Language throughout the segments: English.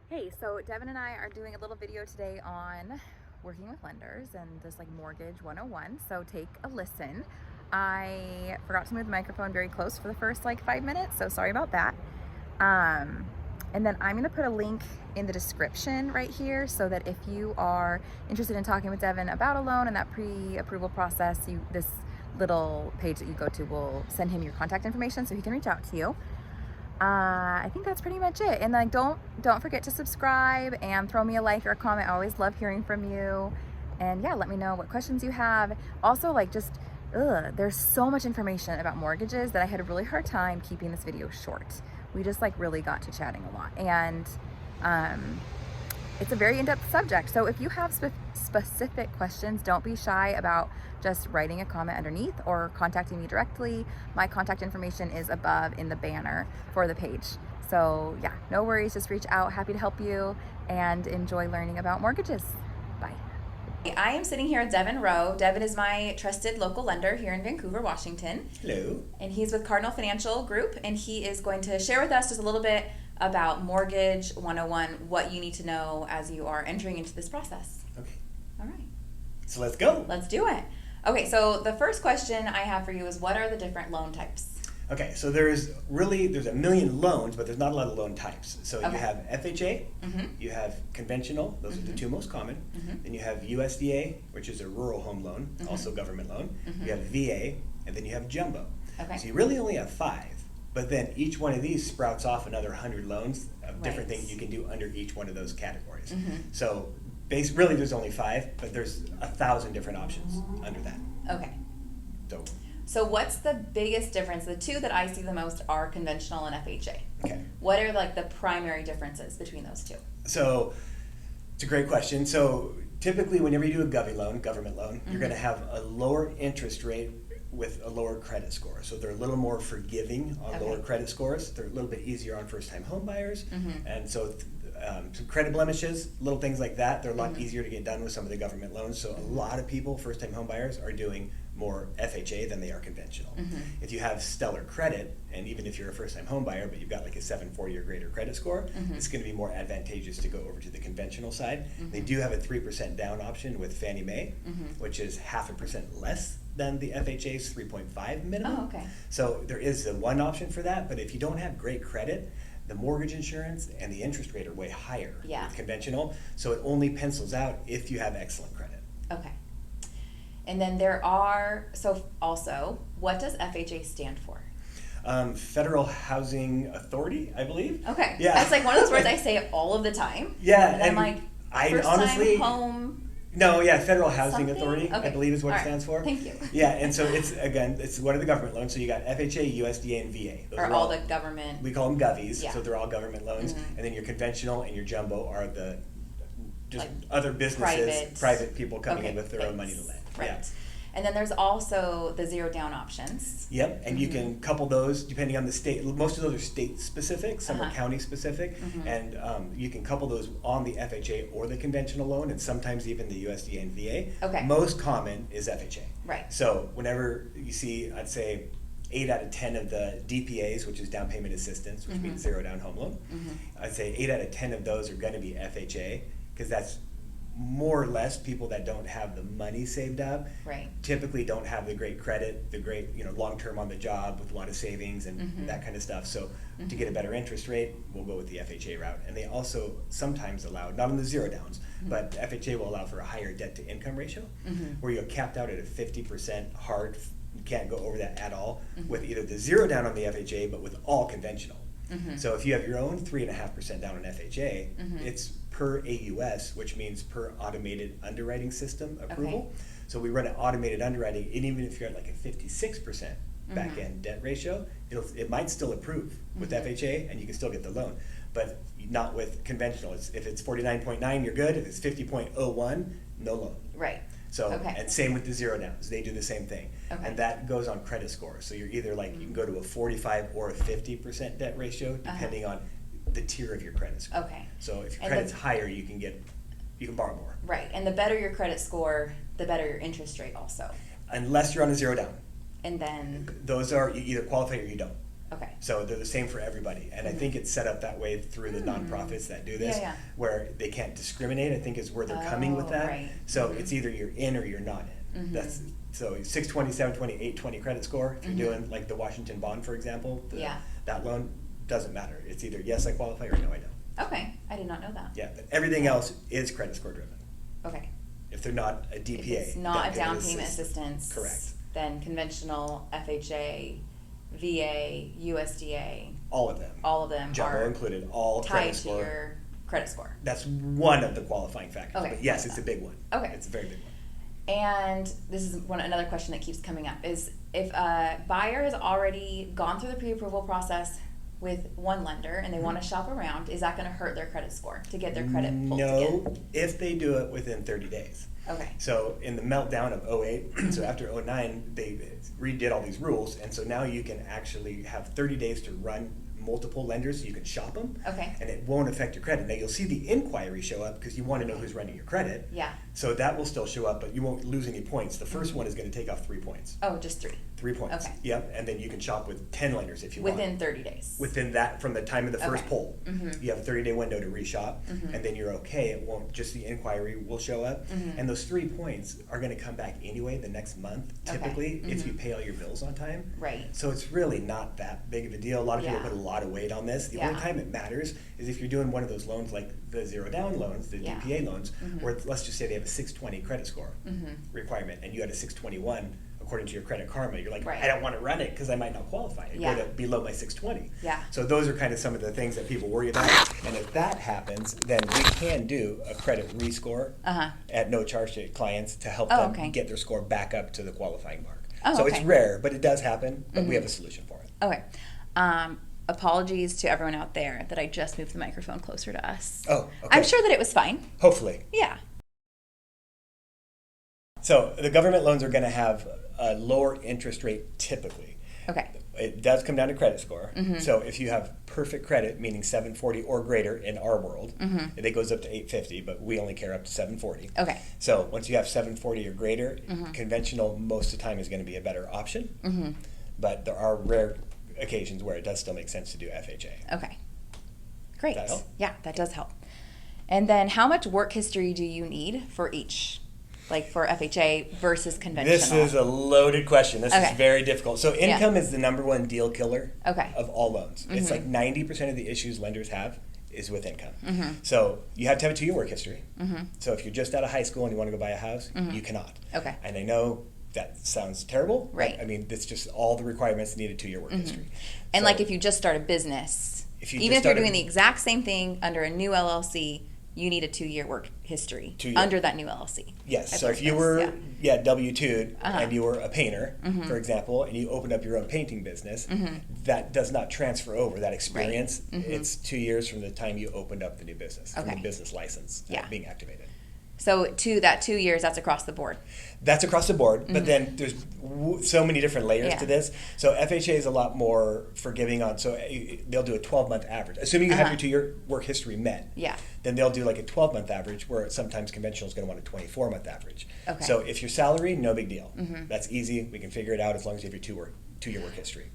Hey, so Devon and I are doing a little video today on working with lenders and just like mortgage 101. So take a listen. I forgot to move the microphone very close for the first like 5 minutes, so sorry about that. And then I'm gonna put a link in the description right here so that if you are interested in talking with Devon about a loan and that pre-approval process, this little page that you go to will send him your contact information so he can reach out to you. I think that's pretty much it. And like, don't forget to subscribe and throw me a like or a comment. I always love hearing from you. And yeah, let me know what questions you have. Also, like, there's so much information about mortgages that I had a really hard time keeping this video short. We just like really got to chatting a lot, and it's a very in-depth subject. So if you have specific questions, don't be shy about just writing a comment underneath or contacting me directly. My contact information is above in the banner for the page. So yeah, no worries, just reach out. Happy to help you and enjoy learning about mortgages. Bye. I am sitting here with Devon Rowe. Devon is my trusted local lender here in Vancouver, Washington. Hello. And he's with Cardinal Financial Group, and he is going to share with us just a little bit about Mortgage 101, what you need to know as you are entering into this process. Okay. All right. So let's go. Let's do it. Okay, so the first question I have for you is, what are the different loan types? Okay, so there's a million loans, but there's not a lot of loan types. So you have FHA, you have conventional, those are the two most common. Then you have USDA, which is a rural home loan, also government loan. You have VA, and then you have jumbo. Okay. So you really only have 5, but then each one of these sprouts off another 100 loans of different things you can do under each one of those categories. So really there's only 5, but there's 1,000 different options under that. Okay. So what's the biggest difference? The two that I see the most are conventional and FHA. Okay. What are like the primary differences between those two? So it's a great question. So typically whenever you do a government loan, you're going to have a lower interest rate with a lower credit score. So they're a little more forgiving on lower credit scores. They're a little bit easier on first-time home buyers. And so some credit blemishes, little things like that, they're a lot easier to get done with some of the government loans. So a lot of people, first-time home buyers, are doing more FHA than they are conventional. If you have stellar credit, and even if you're a first-time home buyer, but you've got like a 740 or greater credit score, it's going to be more advantageous to go over to the conventional side. They do have a 3% down option with Fannie Mae, which is 0.5% less than the FHA's 3.5 minimum. Oh, okay. So there is the one option for that, but if you don't have great credit, the mortgage insurance and the interest rate are way higher with conventional, so it only pencils out if you have excellent credit. Okay. And then there are, also, what does FHA stand for? Federal Housing Authority, I believe. Okay. Yeah. That's like one of those words I say all of the time. Yeah. And I'm like, first-time home. No, yeah, Federal Housing Something? Authority, Okay. I believe is what All it stands for. Thank you. Yeah, and so it's one of the government loans. So you got FHA, USDA, and VA. Those are all the government. We call them govies, Yeah. so they're all government loans. And then your conventional and your jumbo are the just Like other businesses, private people coming in with their own money to lend. Right. Yeah. And then there's also the zero down options. Yep, and you can couple those depending on the state. Most of those are state specific, some are county specific, and you can couple those on the FHA or the conventional loan, and sometimes even the USDA and VA. Okay. Most common is FHA. Right. So whenever you see, I'd say 8 out of 10 of the DPAs, which is down payment assistance, which means zero down home loan, I'd say 8 out of 10 of those are going to be FHA, because that's more or less people that don't have the money saved up, typically don't have the great credit, the great long term on the job with a lot of savings and that kind of stuff. So to get a better interest rate, we'll go with the FHA route. And they also sometimes allow, not on the zero downs, but FHA will allow for a higher debt to income ratio, where you're capped out at a 50% hard. You can't go over that at all with either the zero down on the FHA, but with all conventional. So if you have your own 3.5% down on FHA, it's per AUS, which means per automated underwriting system approval. So we run an automated underwriting, and even if you're at like a 56% back end debt ratio, it might still approve with FHA, and you can still get the loan, but not with conventional. If it's 49.9, you're good. If it's 50.01, no loan. Right. So, and same with the zero downs, they do the same thing. And that goes on credit score. So you're either like, you can go to a 45 or a 50% debt ratio, depending on the tier of your credit score. Okay. So if your credit's higher, you can borrow more. Right, and the better your credit score, the better your interest rate also. Unless you're on a zero down. And then? Those are, you either qualify or you don't. Okay. So they're the same for everybody. And I think it's set up that way through the nonprofits that do this, where they can't discriminate, I think is where they're coming with that. Right. So it's either you're in or you're not in. That's so 620, 720, 820 credit score. If you're doing like the Washington bond, for example, that loan doesn't matter. It's either yes, I qualify, or no, I don't. Okay, I did not know that. Yeah, but everything else is credit score driven. Okay. If they're not a DPA. If it's not a down payment assistance. Correct. Then conventional, FHA, VA, USDA. All of them. All of them Jumbo are included. All tied credit to score. your credit score. That's one of the qualifying factors. Okay, But yes, it's a big one. Okay. It's a very big one. And this is another question that keeps coming up is if a buyer has already gone through the pre-approval process with one lender and they want to shop around, is that going to hurt their credit score to get their credit pulled again? No, if they do it within 30 days. Okay. So in the meltdown of 08, so after 09, they redid all these rules, and so now you can actually have 30 days to run multiple lenders, so you can shop them. Okay. And it won't affect your credit. Now you'll see the inquiry show up because you want to know who's running your credit. Yeah. So that will still show up, but you won't lose any points. The first one is going to take off 3 points. Oh, just 3. 3 points. Okay. Yep. And then you can shop with 10 lenders if you want. Within 30 days. Within that, from the time of the first Okay. poll, you have a 30-day window to reshop, and then you're okay. It won't, just the inquiry will show up, and those 3 points are going to come back anyway the next month, typically, if you pay all your bills on time. Right. So it's really not that big of a deal. A lot of people put a lot of weight on this. The only time it matters is if you're doing one of those loans like the zero down loans, the DPA loans, where let's just say they have a 620 credit score requirement, and you had a 621. According to your Credit Karma, you're like, I don't want to run it because I might not qualify. I go to below my 620. Yeah. So those are kind of some of the things that people worry about. And if that happens, then we can do a credit rescore at no charge to clients to help them get their score back up to the qualifying mark. So it's rare, but it does happen, but we have a solution for it. Okay. Apologies to everyone out there that I just moved the microphone closer to us. Oh, okay. I'm sure that it was fine. Hopefully. Yeah. So the government loans are going to have a lower interest rate typically. Okay. It does come down to credit score. So if you have perfect credit, meaning 740 or greater in our world, it goes up to 850, but we only care up to 740. Okay. So once you have 740 or greater, conventional most of the time is going to be a better option. But there are rare occasions where it does still make sense to do FHA. Okay. Great. Does that help? Yeah, that does help. And then how much work history do you need for each? Like for FHA versus conventional? This is a loaded question. This is very difficult. So income is the number one deal killer of all loans. It's like 90% of the issues lenders have is with income. So you have to have a 2-year work history. So if you're just out of high school and you want to go buy a house, you cannot. Okay. And I know that sounds terrible. Right. I mean, it's just all the requirements need a 2-year work history. And so like if you just start a business, even if you're doing the exact same thing under a new LLC, you need a 2-year work history under that new LLC. Yes. So if you were W-2'd and you were a painter, for example, and you opened up your own painting business, that does not transfer over that experience. It's 2 years from the time you opened up the new business, from the business license being activated. So that 2 years, that's across the board. That's across the board, but then there's so many different layers to this. So FHA is a lot more forgiving on, so they'll do a 12-month average. Assuming you have your 2-year work history met, then they'll do like a 12-month average, where sometimes conventional is going to want a 24-month average. Okay. So if you're salary, no big deal. That's easy. We can figure it out as long as you have your 2-year work history.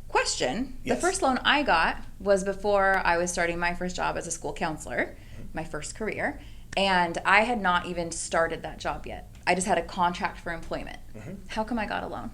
Question. Yes. The first loan I got was before I was starting my first job as a school counselor, my first career. And I had not even started that job yet. I just had a contract for employment. How come I got a loan?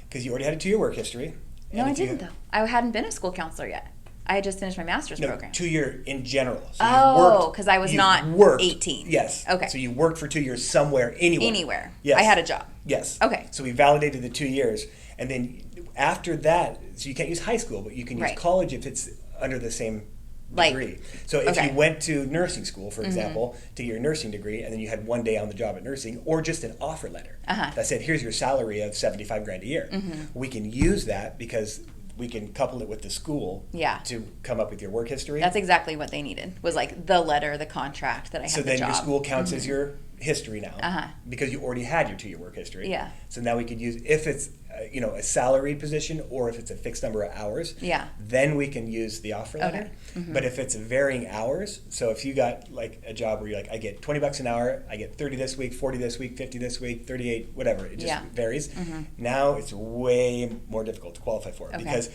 Because you already had a 2-year work history. No, I didn't, though. I hadn't been a school counselor yet. I had just finished my master's program. 2-year in general. So because I was not 18. Yes. Okay. So you worked for 2 years somewhere, anywhere. Anywhere. Yes. I had a job. Yes. Okay. So we validated the 2 years. And then after that, so you can't use high school, but you can use college if it's under the same degree. So if you went to nursing school, for example, to your nursing degree, and then you had 1 day on the job at nursing, or just an offer letter that said, here's your salary of $75,000 a year, we can use that because we can couple it with the school to come up with your work history. That's exactly what they needed, was like the letter, the contract that I had so the then job. your school counts as your history now because you already had your 2-year work history. Yeah. So now we could use, if it's a salaried position or if it's a fixed number of hours, then we can use the offer letter. But if it's varying hours, so if you got like a job where you're like, I get $20 an hour, I get 30 this week, 40 this week, 50 this week, 38, whatever, it just varies. Now it's way more difficult to qualify for it because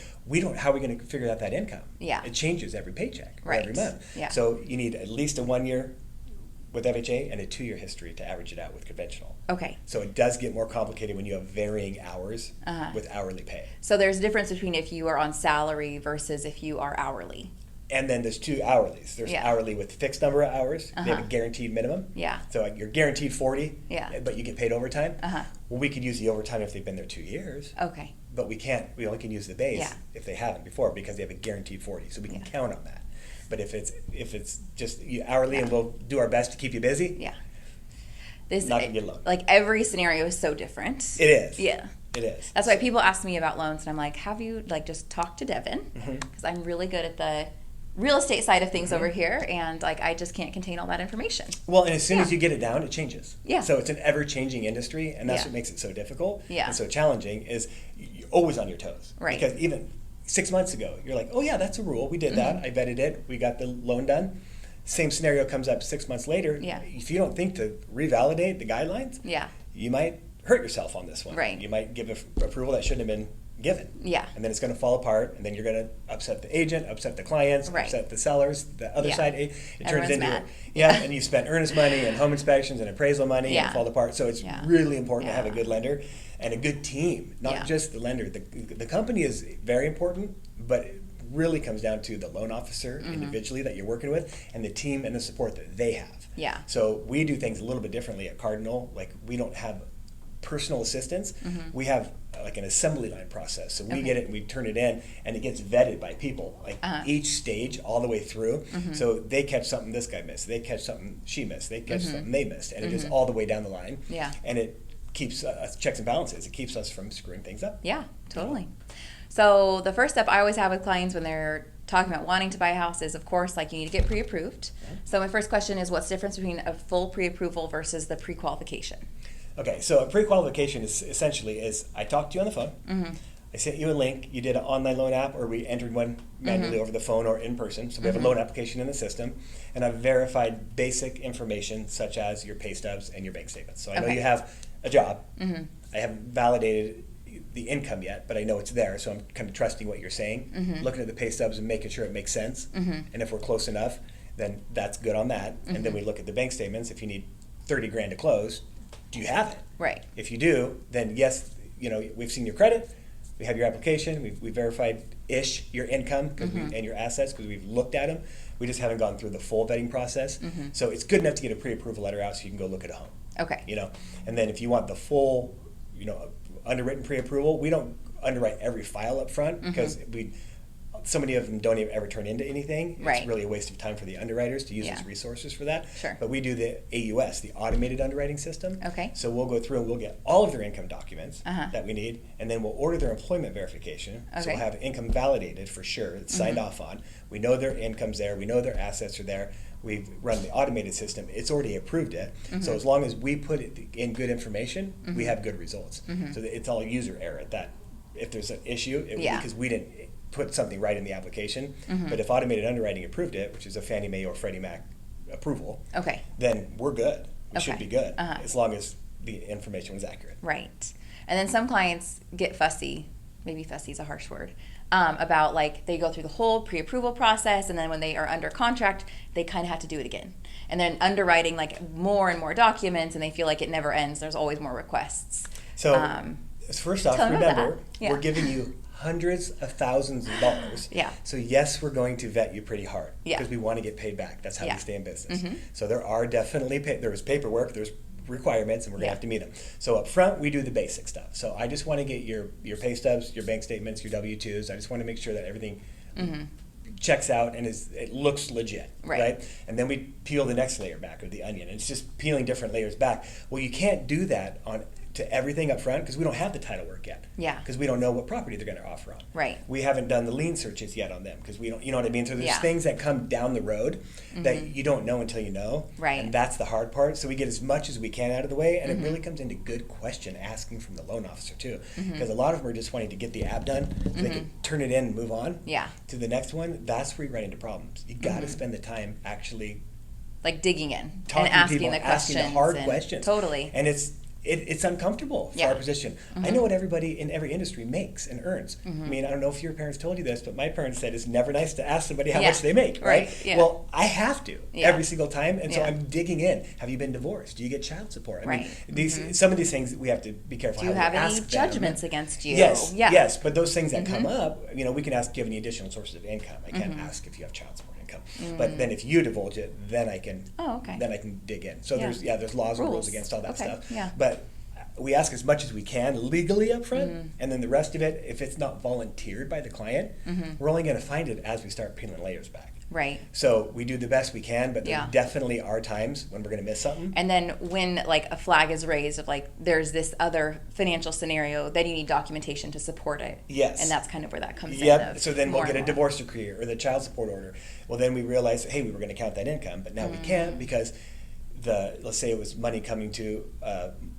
how are we going to figure out that income? It changes every paycheck or every month. So you need at least a 1 year with FHA and a 2-year history to average it out with conventional. So it does get more complicated when you have varying hours with hourly pay. So there's a difference between if you are on salary versus if you are hourly. And then there's 2 hourlies. There's hourly with fixed number of hours. They have a guaranteed minimum. So like you're guaranteed 40, but you get paid overtime. Well, we could use the overtime if they've been there 2 years. But we can't. We only can use the base if they haven't before because they have a guaranteed 40. So we can count on that. But if it's just hourly and we'll do our best to keep you busy, not gonna get a loan. Like every scenario is so different. It is. Yeah. It is. That's why people ask me about loans and I'm like, have you just talked to Devon? Because I'm really good at the real estate side of things over here, and like I just can't contain all that information. Well, and as soon as you get it down, it changes. So it's an ever-changing industry, and that's what makes it so difficult and so challenging. Is you're always on your toes, because even 6 months ago, you're like, oh yeah, that's a rule. We did that. I vetted it. We got the loan done. Same scenario comes up 6 months later. If you don't think to revalidate the guidelines, you might hurt yourself on this one. You might give approval that shouldn't have been given. And then it's going to fall apart, and then you're going to upset the agent, upset the clients, upset the sellers, the other side. It turns into and you spent earnest money and home inspections and appraisal money and fall apart. So it's really important to have a good lender and a good team, not just the lender. The company is very important, but it really comes down to the loan officer individually that you're working with and the team and the support that they have. So we do things a little bit differently at Cardinal. Like we don't have personal assistance. We have like an assembly line process. So we get it and we turn it in, and it gets vetted by people, like each stage all the way through. So they catch something this guy missed, they catch something she missed, they catch something they missed, and it is all the way down the line. And it keeps checks and balances. It keeps us from screwing things up. Totally. So the first step I always have with clients when they're talking about wanting to buy a house is, of course, like you need to get pre-approved. So my first question is, what's the difference between a full pre-approval versus the pre-qualification? Okay, so a pre-qualification is essentially I talked to you on the phone, I sent you a link, you did an online loan app, or we entered one manually over the phone or in person, so we have a loan application in the system, and I've verified basic information such as your pay stubs and your bank statements. So I know you have a job, I haven't validated the income yet, but I know it's there, so I'm kind of trusting what you're saying, looking at the pay stubs and making sure it makes sense, and if we're close enough, then that's good on that, and then we look at the bank statements. If you need 30 grand to close, do you have it? If you do, then yes, we've seen your credit, we have your application, we verified-ish your income and your assets because we've looked at them. We just haven't gone through the full vetting process. So it's good enough to get a pre-approval letter out so you can go look at a home. And then if you want the full, underwritten pre-approval, we don't underwrite every file up front because so many of them don't even ever turn into anything. It's really a waste of time for the underwriters to use those resources for that. But we do the AUS, the automated underwriting system. So we'll go through and we'll get all of their income documents that we need, and then we'll order their employment verification. So we'll have income validated for sure. It's signed off on. We know their income's there. We know their assets are there. We've run the automated system. It's already approved it. So as long as we put it in good information, we have good results. So it's all user error at that. If there's an issue, because we didn't put something right in the application, but if automated underwriting approved it, which is a Fannie Mae or Freddie Mac approval, then we're good. We should be good as long as the information was accurate. And then some clients get fussy, maybe fussy is a harsh word, about like they go through the whole pre-approval process, and then when they are under contract, they kind of have to do it again. And then underwriting like more and more documents, and they feel like it never ends. There's always more requests. So first off, remember, we're giving you hundreds of thousands of dollars. So yes, we're going to vet you pretty hard because we want to get paid back. That's how we stay in business. So there are definitely there's paperwork, there's requirements, and we're gonna have to meet them. So up front, we do the basic stuff. So I just want to get your pay stubs, your bank statements, your W-2s. I just want to make sure that everything checks out and it looks legit, right? And then we peel the next layer back of the onion. And it's just peeling different layers back. Well, you can't do that to everything up front because we don't have the title work yet. Yeah. Because we don't know what property they're going to offer on. Right. We haven't done the lien searches yet on them because we don't, you know what I mean? So there's Yeah. things that come down the road that you don't know until you know. Right. And that's the hard part. So we get as much as we can out of the way, and it really comes into good question asking from the loan officer too. Because a lot of them are just wanting to get the app done so they can turn it in and move on Yeah. to the next one. That's where you run into problems. You got to spend the time actually Like digging in talking and asking to people, the questions. asking the hard and questions. Totally. And it's uncomfortable for Yeah. our position. I know what everybody in every industry makes and earns. I mean, I don't know if your parents told you this, but my parents said it's never nice to ask somebody how Yeah. much they make, Right. right? Yeah. Well, I have to Yeah. every single time, and so Yeah. I'm digging in. Have you been divorced? Do you get child support? I mean, Right. some of these things we have to be careful Do you how have we any ask them. judgments against you? Yes, Yeah. yes, but those things that come up, you know, we can ask, do you have any additional sources of income? I can't ask if you have child support income. But then if you divulge it, then I can Oh, okay. then I can dig in. So Yeah. there's laws and Rules. rules against all that Okay, stuff. yeah. But we ask as much as we can legally up front, and then the rest of it, if it's not volunteered by the client, we're only going to find it as we start peeling layers back. Right. So we do the best we can, but there Yeah. definitely are times when we're going to miss something. And then when like a flag is raised of like there's this other financial scenario, then you need documentation to support it. Yes. And that's kind of where that comes in. Yep. of So then we'll more get a and more. divorce decree or the child support order. Well, then we realize, hey, we were going to count that income, but now we can't because let's say it was money coming to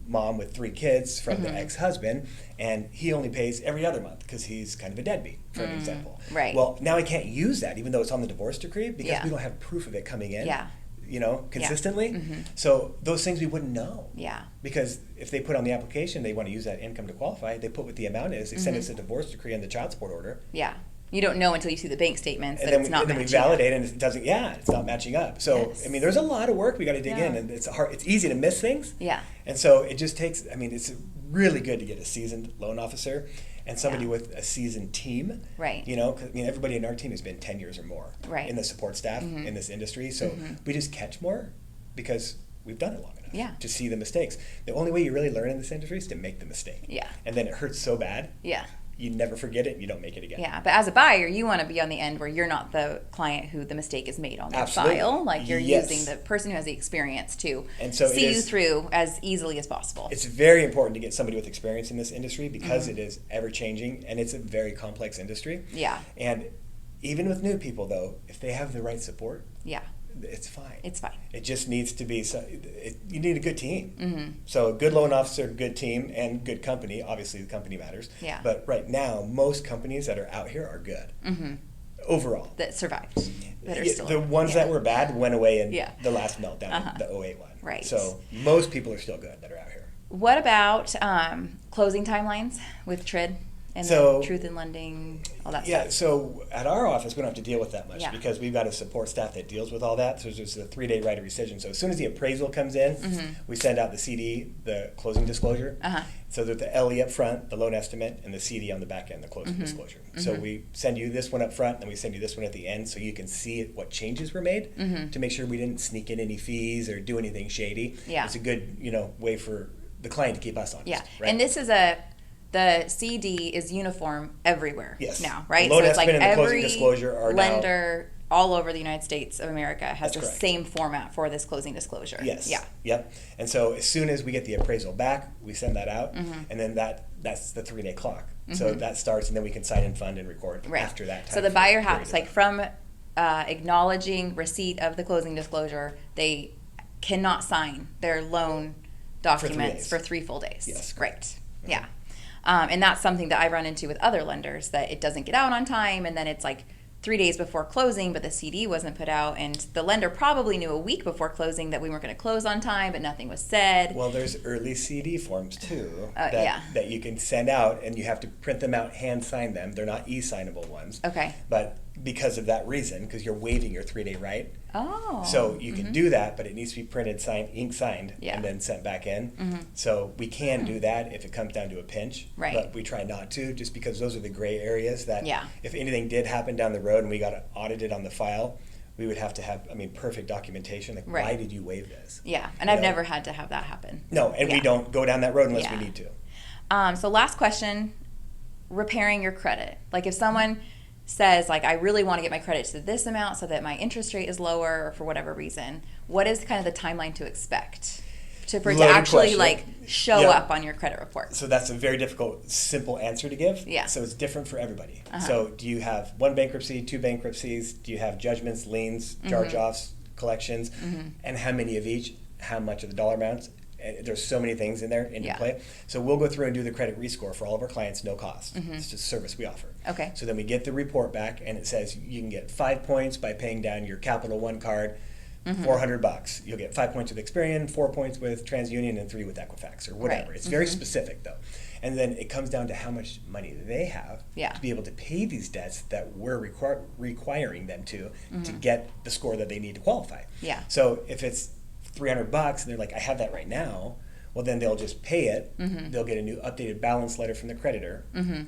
mom with 3 kids from the ex-husband, and he only pays every other month because he's kind of a deadbeat, for an example. Right. Well, now I can't use that even though it's on the divorce decree because Yeah. we don't have proof of it coming in. Yeah. You know, consistently. So those things we wouldn't know. Yeah. Because if they put on the application they want to use that income to qualify, they put what the amount is, they send us a divorce decree and the child support order. Yeah. You don't know until you see the bank statements And that then, it's not and then we matching up. validate and it doesn't, it's not matching up. So, Yes. I mean, there's a lot of work we got to dig in, Yeah. and it's easy to miss things. Yeah. And so it just takes, I mean, it's really good to get a seasoned loan officer and somebody Yeah. with a seasoned team. Right. You know, 'cause, I mean, everybody in our team has been 10 years or more Right. in the support staff in this industry. So we just catch more because we've done it long enough Yeah. to see the mistakes. The only way you really learn in this industry is to make the mistake. Yeah. And then it hurts so bad. Yeah. You never forget it and you don't make it again. Yeah, but as a buyer, you want to be on the end where you're not the client who the mistake is made on their Absolutely. file. Like you're Yes. using the person who has the experience to And so see it you is- through as easily as possible. It's very important to get somebody with experience in this industry because it is ever changing and it's a very complex industry. Yeah. And even with new people though, if they have the right support, Yeah, it's fine. it's fine. It just needs to be, you need a good team. So good loan officer, good team, and good company. Obviously the company matters. Yeah. But right now, most companies that are out here are good. Overall. That survived. That are Yeah, still the ones that were bad went away in Yeah. the last meltdown, the 08 one. Right. So most people are still good that are out here. What about closing timelines with TRID and So- the truth in lending, all that Yeah, stuff? so at our office, we don't have to deal with that much Yeah. because we've got a support staff that deals with all that. So there's a 3-day right of rescission. So as soon as the appraisal comes in, we send out the CD, the closing disclosure. Uh-huh. So there's the LE up front, the loan estimate, and the CD on the back end, the closing disclosure. So we send you this one up front, and we send you this one at the end so you can see what changes were made to make sure we didn't sneak in any fees or do anything shady. Yeah. It's a good, way for the client to keep us honest. Yeah, Right? and this is the CD is uniform everywhere Yes. now, right? The loan so it's like estimate and the closing every disclosure are now- lender all over the United States of America has That's the correct. same format for this closing disclosure. Yes. Yeah. Yep. And so as soon as we get the appraisal back, we send that out, and then that's the 3-day clock. So that starts, and then we can sign and fund and record Right. after that time. So the for buyer a period has, of like, time. from acknowledging receipt of the closing disclosure, they cannot sign their loan documents days. for 3 full days. Yes, Right. Yeah. And that's something that I run into with other lenders, that it doesn't get out on time, and then it's like 3 days before closing, but the CD wasn't put out, and the lender probably knew a week before closing that we weren't going to close on time, but nothing was said. Well, there's early CD forms too yeah. that you can send out, and you have to print them out, hand sign them. They're not e-signable ones. Okay. But because of that reason, because you're waiving your 3-day right, Oh. so you can do that, but it needs to be printed, signed, ink signed, Yeah. and then sent back in. So we can do that if it comes down to a pinch, Right. but we try not to, just because those are the gray areas that Yeah. if anything did happen down the road and we got audited on the file, we would have to have, perfect documentation. Like, Right. why did you waive this? Yeah, and You I've know? never had to have that happen. No, and we Yeah. don't go down that road unless Yeah. we need to. So last question, repairing your credit. Like if someone says, like, I really want to get my credit to this amount so that my interest rate is lower or for whatever reason, what is kind of the timeline to expect for it to Loaded actually question. like show Yep. up on your credit report? So that's a very difficult, simple answer to give. Yeah. So it's different for everybody. Uh-huh. So do you have one bankruptcy, two bankruptcies? Do you have judgments, liens, charge-offs, collections? And how many of each? How much of the dollar amounts? And there's so many things in there into Yeah. play. So we'll go through and do the credit rescore for all of our clients, no cost. It's just a service we offer. Okay. So then we get the report back, and it says you can get 5 points by paying down your Capital One card, $400. You'll get 5 points with Experian, 4 points with TransUnion, and 3 with Equifax or whatever. Right. It's very specific though. And then it comes down to how much money they have Yeah. to be able to pay these debts that we're requiring them to get the score that they need to qualify. Yeah. So if it's $300 and they're like, I have that right now, well then they'll just pay it. They'll get a new updated balance letter from the creditor.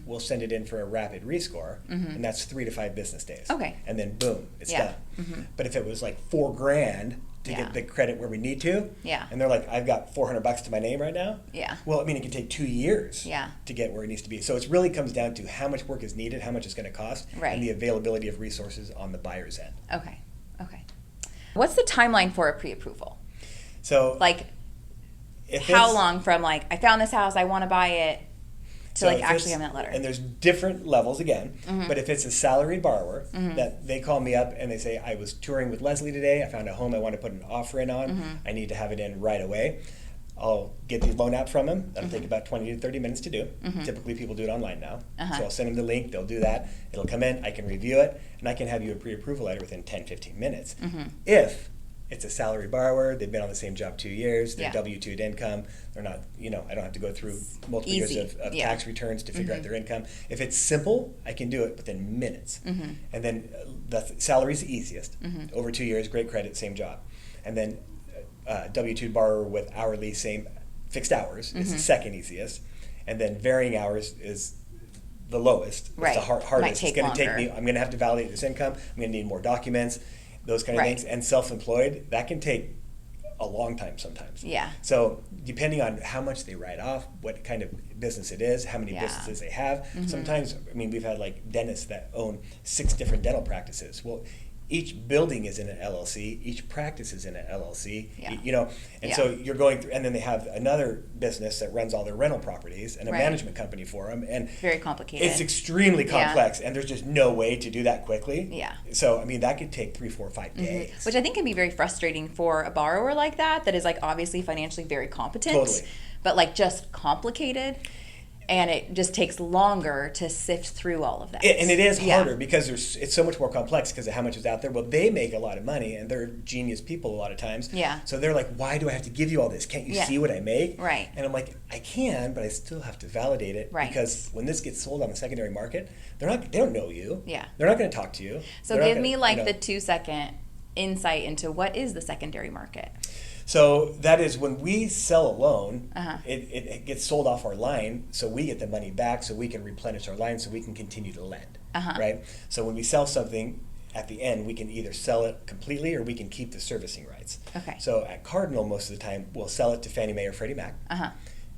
We'll send it in for a rapid rescore, and that's 3 to 5 business days. Okay. And then boom, it's Yeah. done. But if it was like $4,000 to Yeah. get the credit where we need to, Yeah. and they're like, I've got $400 to my name right now. Yeah. Well, I mean, it can take 2 years. Yeah. To get where it needs to be. So it really comes down to how much work is needed, how much it's going to cost, Right. and the availability of resources on the buyer's end. Okay. Okay. What's the timeline for a pre-approval? So Like, if how it's- long from like I found this house, I want to buy it, to so like if actually it's- having that letter? And there's different levels again, but if it's a salaried borrower that they call me up and they say, I was touring with Leslie today, I found a home I want to put an offer in on, I need to have it in right away. I'll get the loan out from them. That'll take about 20 to 30 minutes to do. Typically people do it online now. So I'll send them the link, they'll do that. It'll come in, I can review it, and I can have you a pre-approval letter within 10, 15 minutes. If it's a salary borrower, they've been on the same job 2 years, they're Yeah. W-2'd income, they're not, I don't have to go through multiple Easy. years of Yeah. tax returns to figure out their income. If it's simple, I can do it within minutes. And then the salary is the easiest. Over 2 years, great credit, same job. And then W-2 borrower with hourly, same fixed hours is the second easiest. And then varying hours is the lowest. Right. It's the Might hardest. take It's going to take longer. me, I'm going to have to validate this income, I'm going to need more documents, those kind of Right. things. And self-employed, that can take a long time sometimes. Yeah. So depending on how much they write off, what kind of business it is, how many Yeah. businesses they have, sometimes, I mean, we've had like dentists that own 6 different dental practices. Well, each building is in an LLC, each practice is in an LLC, Yeah. and Yeah. so you're going through, and then they have another business that runs all their rental properties and a Right. management company for them, and Very complicated. it's extremely Yeah. complex, and there's just no way to do that quickly. Yeah. So, I mean, that could take 3, 4, 5 days. Which I think can be very frustrating for a borrower like that is like obviously financially very competent, Totally. but like just complicated, and it just takes longer to sift through all of that. And it is Yeah. harder because it's so much more complex because of how much is out there. Well, they make a lot of money and they're genius people a lot of times. Yeah. So they're like, why do I have to give you all this? Can't you Yeah. see what I make? Right. And I'm like, I can, but I still have to validate it Right. because when this gets sold on the secondary market, they don't know you. Yeah. They're not going to talk to you. So They're not give gonna- me like you know. the 2-second insight into what is the secondary market. So that is when we sell a loan, Uh-huh. it gets sold off our line, so we get the money back, so we can replenish our line, so we can continue to lend, Uh-huh. right? So when we sell something, at the end, we can either sell it completely or we can keep the servicing rights. Okay. So at Cardinal, most of the time, we'll sell it to Fannie Mae or Freddie Mac, Uh-huh.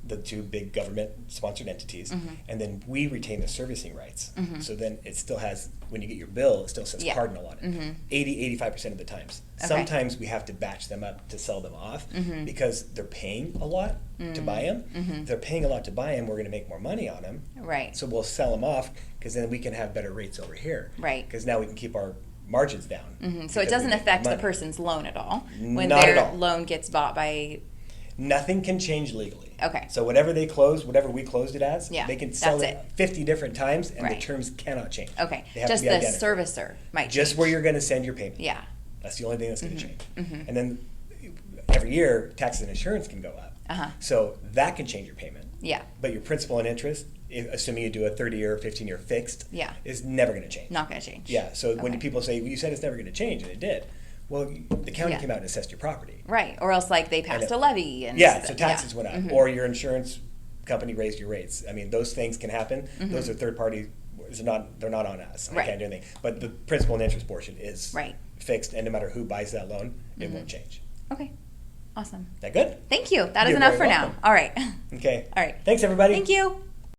the 2 big government-sponsored entities, and then we retain the servicing rights. So then it still has, when you get your bill, it still says Yeah. Cardinal on it. 85% of the times. Okay. Sometimes we have to batch them up to sell them off because they're paying a lot to buy them. If they're paying a lot to buy them, we're going to make more money on them. Right. So we'll sell them off because then we can have better rates over here. Right. Because now we can keep our margins down. So it because we doesn't make more affect the money. person's loan at all when Not at their all. loan gets bought by. Nothing can change legally. Okay. So whatever they close, whatever we closed it as, Yeah, they can sell that's it it. 50 different times and Right. the terms cannot change. Okay. They have Just to the be identical. servicer might Just change. where you're going to send your payment. Yeah. That's the only thing that's going to change. And then every year, taxes and insurance can go up. Uh-huh. So that can change your payment. Yeah. But your principal and interest, assuming you do a 30-year or 15-year fixed, Yeah. is never going to change. Not going to change. Yeah. So when Okay. people say, well, you said it's never going to change, and it did. Well, the county Yeah. came out and assessed your property. Right. Or else like they passed it- a levy and Yeah, stuff. so taxes went up, or your insurance company raised your rates. I mean, those things can happen. Those are third party. They're not on us. Right. I can't do anything. But the principal and interest portion is Right. fixed, and no matter who buys that loan, it won't change. Okay. Awesome. Is that good? Thank you. That is You're enough very for now. welcome. All right. Okay. All right. Thanks, everybody. Thank you.